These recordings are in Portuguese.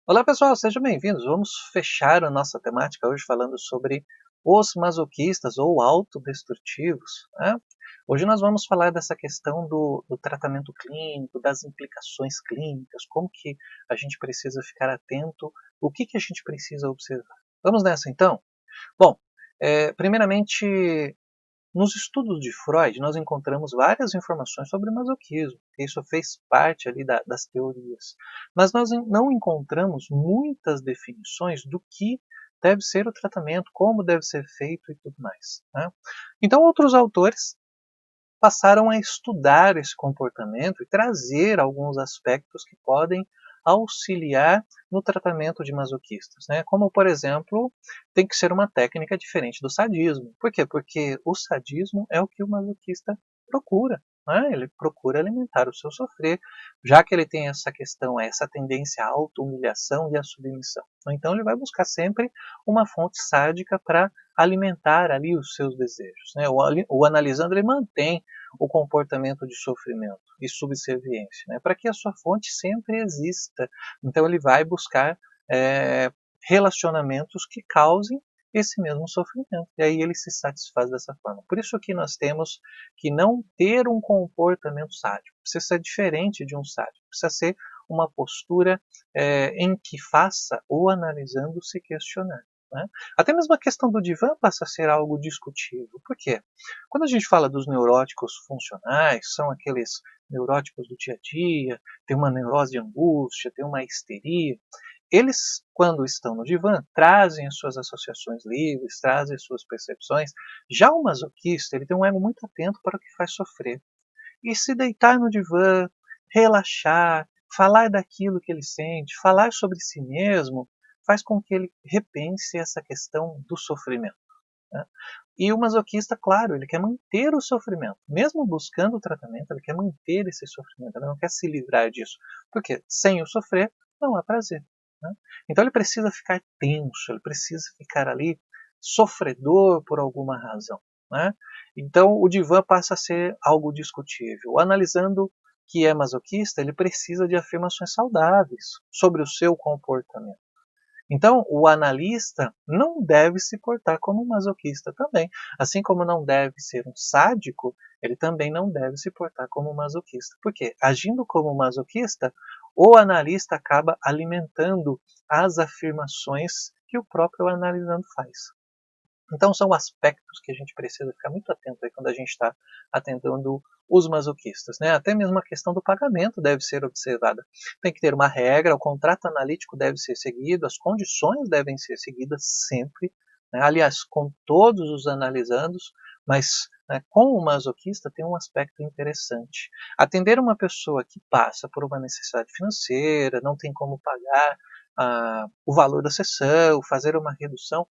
Olá pessoal, sejam bem-vindos. Vamos fechar a nossa temática hoje falando sobre os masoquistas ou autodestrutivos, né? Hoje nós vamos falar dessa questão do tratamento clínico, das implicações clínicas, como que a gente precisa ficar atento, o que a gente precisa observar. Vamos nessa então? Bom, primeiramente, nos estudos de Freud, nós encontramos várias informações sobre masoquismo. Isso fez parte ali das teorias. Mas nós não encontramos muitas definições do que deve ser o tratamento, como deve ser feito e tudo mais, né? Então, outros autores passaram a estudar esse comportamento e trazer alguns aspectos que podem auxiliar no tratamento de masoquistas, né? Como, por exemplo, tem que ser uma técnica diferente do sadismo. Por quê? Porque o sadismo é o que o masoquista procura, né? Ele procura alimentar o seu sofrer, já que ele tem essa questão, essa tendência à auto-humilhação e à submissão. Então ele vai buscar sempre uma fonte sádica para alimentar ali os seus desejos, né? O analisando ele mantém o comportamento de sofrimento e subserviência, né? Para que a sua fonte sempre exista. Então ele vai buscar relacionamentos que causem esse mesmo sofrimento. E aí ele se satisfaz dessa forma. Por isso que nós temos que não ter um comportamento sádico. Precisa ser diferente de um sádico. Precisa ser uma postura em que faça o analisando se questionar. Né? Até mesmo a questão do divã passa a ser algo discutível. Por quê? Quando a gente fala dos neuróticos funcionais, são aqueles neuróticos do dia a dia, tem uma neurose de angústia, tem uma histeria, eles, quando estão no divã, trazem as suas associações livres, trazem as suas percepções. Já o masoquista, ele tem um ego muito atento para o que faz sofrer. E se deitar no divã, relaxar, falar daquilo que ele sente, falar sobre si mesmo, faz com que ele repense essa questão do sofrimento. Né? E o masoquista, claro, ele quer manter o sofrimento. Mesmo buscando o tratamento, ele quer manter esse sofrimento, ele não quer se livrar disso. Porque sem o sofrer, não há prazer. Né? Então ele precisa ficar tenso, ele precisa ficar ali sofredor por alguma razão. Né? Então o divã passa a ser algo discutível. Analisando que é masoquista, ele precisa de afirmações saudáveis sobre o seu comportamento. Então, o analista não deve se portar como um masoquista também. Assim como não deve ser um sádico, ele também não deve se portar como um masoquista. Por quê? Agindo como um masoquista, o analista acaba alimentando as afirmações que o próprio analisando faz. Então são aspectos que a gente precisa ficar muito atento aí quando a gente está atendendo os masoquistas, né? Até mesmo a questão do pagamento deve ser observada. Tem que ter uma regra, o contrato analítico deve ser seguido, as condições devem ser seguidas sempre, né? Aliás, com todos os analisandos, mas né, com o masoquista tem um aspecto interessante. Atender uma pessoa que passa por uma necessidade financeira, não tem como pagar o valor da sessão, fazer uma redução,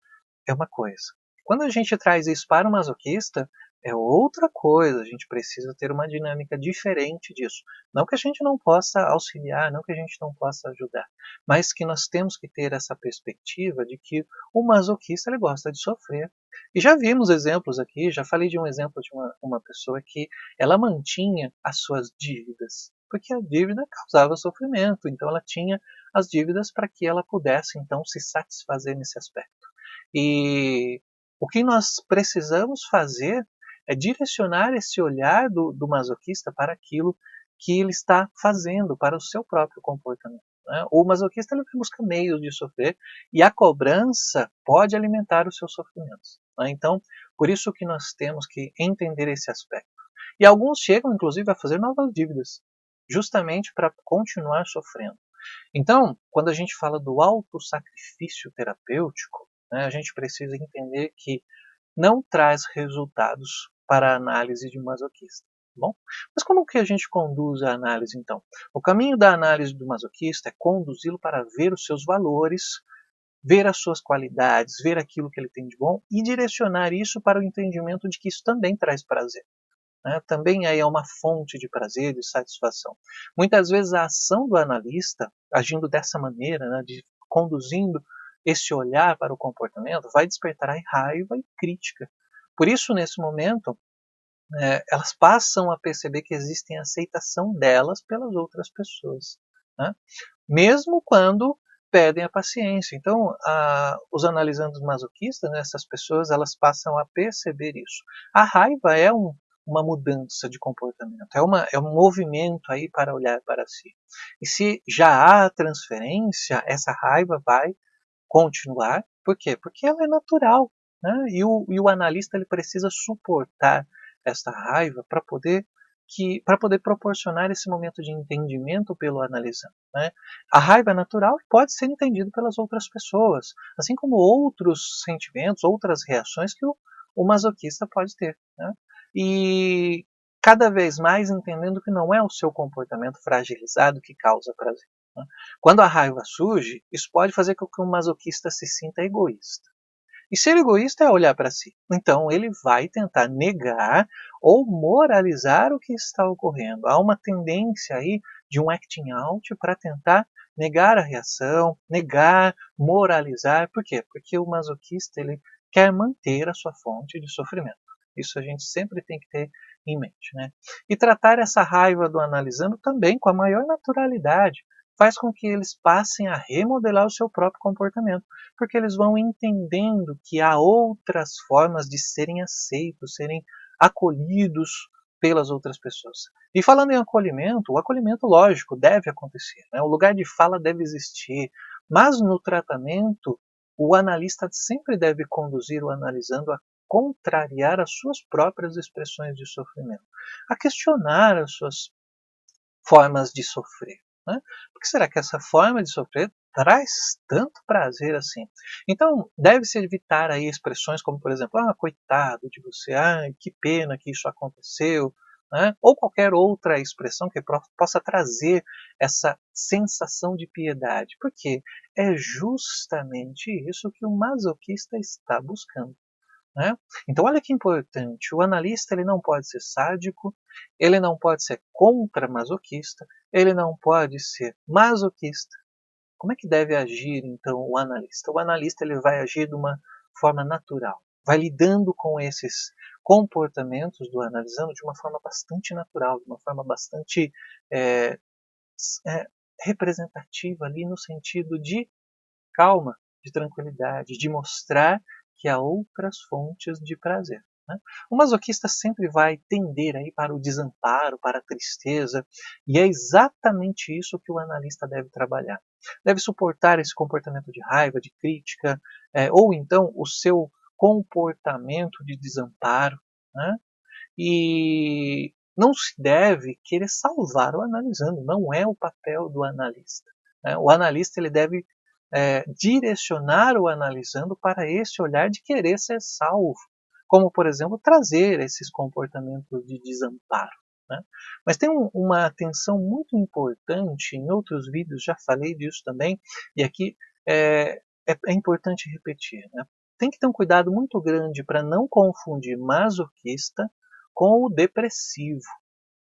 é uma coisa. Quando a gente traz isso para o masoquista, é outra coisa. A gente precisa ter uma dinâmica diferente disso. Não que a gente não possa auxiliar, não que a gente não possa ajudar, mas que nós temos que ter essa perspectiva de que o masoquista ele gosta de sofrer. E já vimos exemplos aqui, já falei de um exemplo de uma pessoa que ela mantinha as suas dívidas, porque a dívida causava sofrimento, então ela tinha as dívidas para que ela pudesse então se satisfazer nesse aspecto. E o que nós precisamos fazer é direcionar esse olhar do masoquista para aquilo que ele está fazendo, para o seu próprio comportamento. Né? O masoquista ele busca meios de sofrer e a cobrança pode alimentar os seus sofrimentos. Né? Então, por isso que nós temos que entender esse aspecto. E alguns chegam, inclusive, a fazer novas dívidas, justamente para continuar sofrendo. Então, quando a gente fala do autossacrifício terapêutico, né, a gente precisa entender que não traz resultados para a análise de masoquista. Bom, mas como que a gente conduz a análise então? O caminho da análise do masoquista é conduzi-lo para ver os seus valores, ver as suas qualidades, ver aquilo que ele tem de bom e direcionar isso para o entendimento de que isso também traz prazer. Né? Também aí é uma fonte de prazer, de satisfação. Muitas vezes a ação do analista, agindo dessa maneira, né, de conduzindo esse olhar para o comportamento, vai despertar raiva e crítica. Por isso, nesse momento, elas passam a perceber que existem aceitação delas pelas outras pessoas. Né? Mesmo quando perdem a paciência. Então, os analisandos masoquistas, né, essas pessoas, elas passam a perceber isso. A raiva é uma mudança de comportamento, é um movimento aí para olhar para si. E se já há transferência, essa raiva vai continuar. Por quê? Porque ela é natural, né? E o analista ele precisa suportar essa raiva para poder proporcionar esse momento de entendimento pelo analisando. Né? A raiva é natural e pode ser entendida pelas outras pessoas, assim como outros sentimentos, outras reações que o masoquista pode ter. Né? E cada vez mais entendendo que não é o seu comportamento fragilizado que causa prazer. Né? Quando a raiva surge, isso pode fazer com que o masoquista se sinta egoísta. E ser egoísta é olhar para si. Então ele vai tentar negar ou moralizar o que está ocorrendo. Há uma tendência aí de um acting out para tentar negar a reação, negar, moralizar. Por quê? Porque o masoquista ele quer manter a sua fonte de sofrimento. Isso a gente sempre tem que ter em mente. Né? E tratar essa raiva do analisando também com a maior naturalidade faz com que eles passem a remodelar o seu próprio comportamento, porque eles vão entendendo que há outras formas de serem aceitos, serem acolhidos pelas outras pessoas. E falando em acolhimento, o acolhimento, lógico, deve acontecer, né? O lugar de fala deve existir, mas no tratamento, o analista sempre deve conduzir o analisando a contrariar as suas próprias expressões de sofrimento, a questionar as suas formas de sofrer. Né? Por que será que essa forma de sofrer traz tanto prazer assim? Então, deve-se evitar aí expressões como, por exemplo, coitado de você, que pena que isso aconteceu, né? Ou qualquer outra expressão que possa trazer essa sensação de piedade, porque é justamente isso que o masoquista está buscando. Né? Então, olha que importante: o analista ele não pode ser sádico, ele não pode ser contra-masoquista, ele não pode ser masoquista. Como é que deve agir, então, o analista? O analista ele vai agir de uma forma natural, vai lidando com esses comportamentos do analisando de uma forma bastante natural, de uma forma bastante é, é, representativa ali no sentido de calma, de tranquilidade, de mostrar que há outras fontes de prazer. Né? O masoquista sempre vai tender aí para o desamparo, para a tristeza, e é exatamente isso que o analista deve trabalhar. Deve suportar esse comportamento de raiva, de crítica, ou então o seu comportamento de desamparo. Né? E não se deve querer salvar o analisando, não é o papel do analista. Né? O analista ele deve direcionar o analisando para esse olhar de querer ser salvo, como, por exemplo, trazer esses comportamentos de desamparo. Né? Mas tem uma atenção muito importante, em outros vídeos já falei disso também, e aqui é importante repetir. Né? Tem que ter um cuidado muito grande para não confundir masoquista com o depressivo.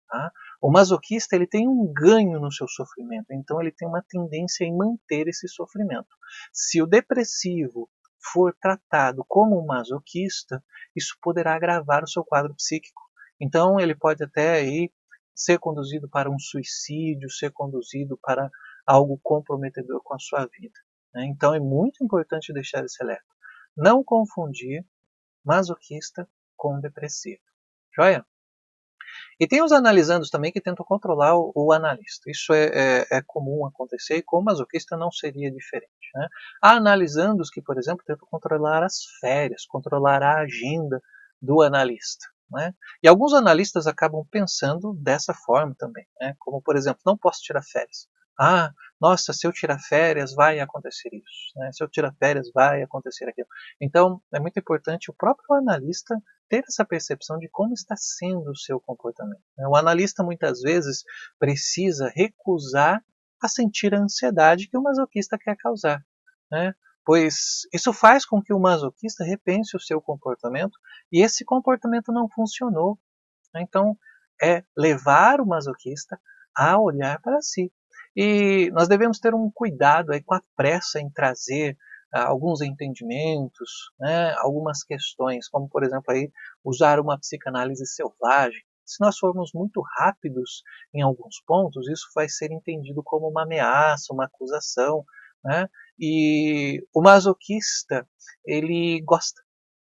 Tá? O masoquista ele tem um ganho no seu sofrimento, então ele tem uma tendência em manter esse sofrimento. Se o depressivo for tratado como um masoquista, isso poderá agravar o seu quadro psíquico. Então ele pode até aí ser conduzido para um suicídio, ser conduzido para algo comprometedor com a sua vida. Né? Então é muito importante deixar esse alerta. Não confundir masoquista com depressivo. Joia? E tem os analisandos também que tentam controlar o analista. Isso é comum acontecer e com o masoquista não seria diferente. Né? Há analisandos que, por exemplo, tentam controlar as férias, controlar a agenda do analista. Né? E alguns analistas acabam pensando dessa forma também. Né? Como, por exemplo, não posso tirar férias. Nossa, se eu tirar férias vai acontecer isso. Né? Se eu tirar férias vai acontecer aquilo. Então, é muito importante o próprio analista ter essa percepção de como está sendo o seu comportamento. O analista muitas vezes precisa recusar a sentir a ansiedade que o masoquista quer causar, né? Pois isso faz com que o masoquista repense o seu comportamento e esse comportamento não funcionou. Então, é levar o masoquista a olhar para si. E nós devemos ter um cuidado aí com a pressa em trazer alguns entendimentos, né, algumas questões, como por exemplo aí, usar uma psicanálise selvagem. Se nós formos muito rápidos em alguns pontos, isso vai ser entendido como uma ameaça, uma acusação, né? E o masoquista, ele gosta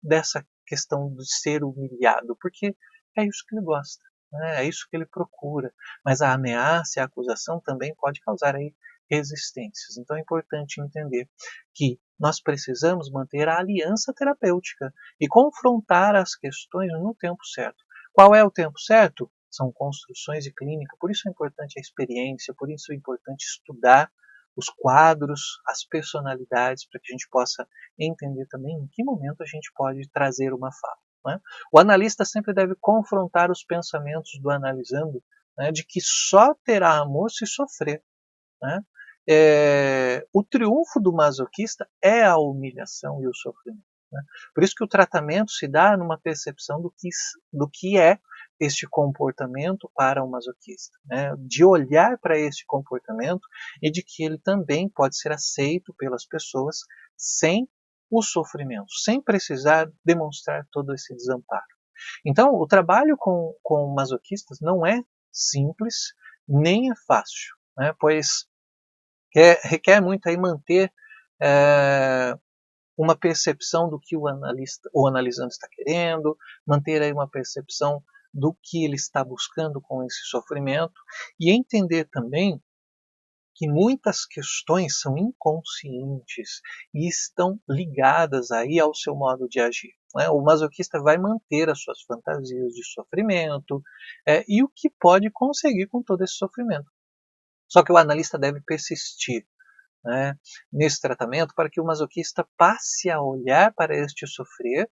dessa questão de ser humilhado, porque é isso que ele gosta, né? É isso que ele procura. Mas a ameaça e a acusação também pode causar aí resistências. Então é importante entender que nós precisamos manter a aliança terapêutica e confrontar as questões no tempo certo. Qual é o tempo certo? São construções de clínica, por isso é importante a experiência, por isso é importante estudar os quadros, as personalidades, para que a gente possa entender também em que momento a gente pode trazer uma fala. Né? O analista sempre deve confrontar os pensamentos do analisando, né, de que só terá amor se sofrer. Né? O triunfo do masoquista é a humilhação e o sofrimento. Né? Por isso que o tratamento se dá numa percepção do que é este comportamento para o masoquista, né? De olhar para este comportamento e de que ele também pode ser aceito pelas pessoas sem o sofrimento, sem precisar demonstrar todo esse desamparo. Então, o trabalho com masoquistas não é simples, nem é fácil, né? Pois requer muito aí manter uma percepção do que o analisando está querendo, manter aí uma percepção do que ele está buscando com esse sofrimento e entender também que muitas questões são inconscientes e estão ligadas aí ao seu modo de agir. Né? O masoquista vai manter as suas fantasias de sofrimento e o que pode conseguir com todo esse sofrimento. Só que o analista deve persistir, né, nesse tratamento para que o masoquista passe a olhar para este sofrer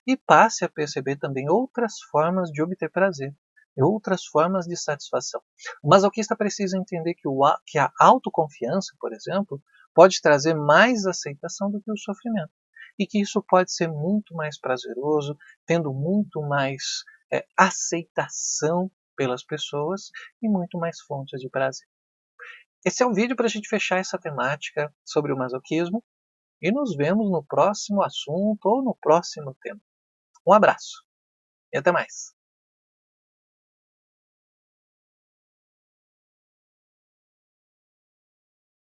e passe a perceber também outras formas de obter prazer, outras formas de satisfação. O masoquista precisa entender que a autoconfiança, por exemplo, pode trazer mais aceitação do que o sofrimento. E que isso pode ser muito mais prazeroso, tendo muito mais aceitação pelas pessoas e muito mais fontes de prazer. Esse é um vídeo para a gente fechar essa temática sobre o masoquismo e nos vemos no próximo assunto ou no próximo tema. Um abraço e até mais.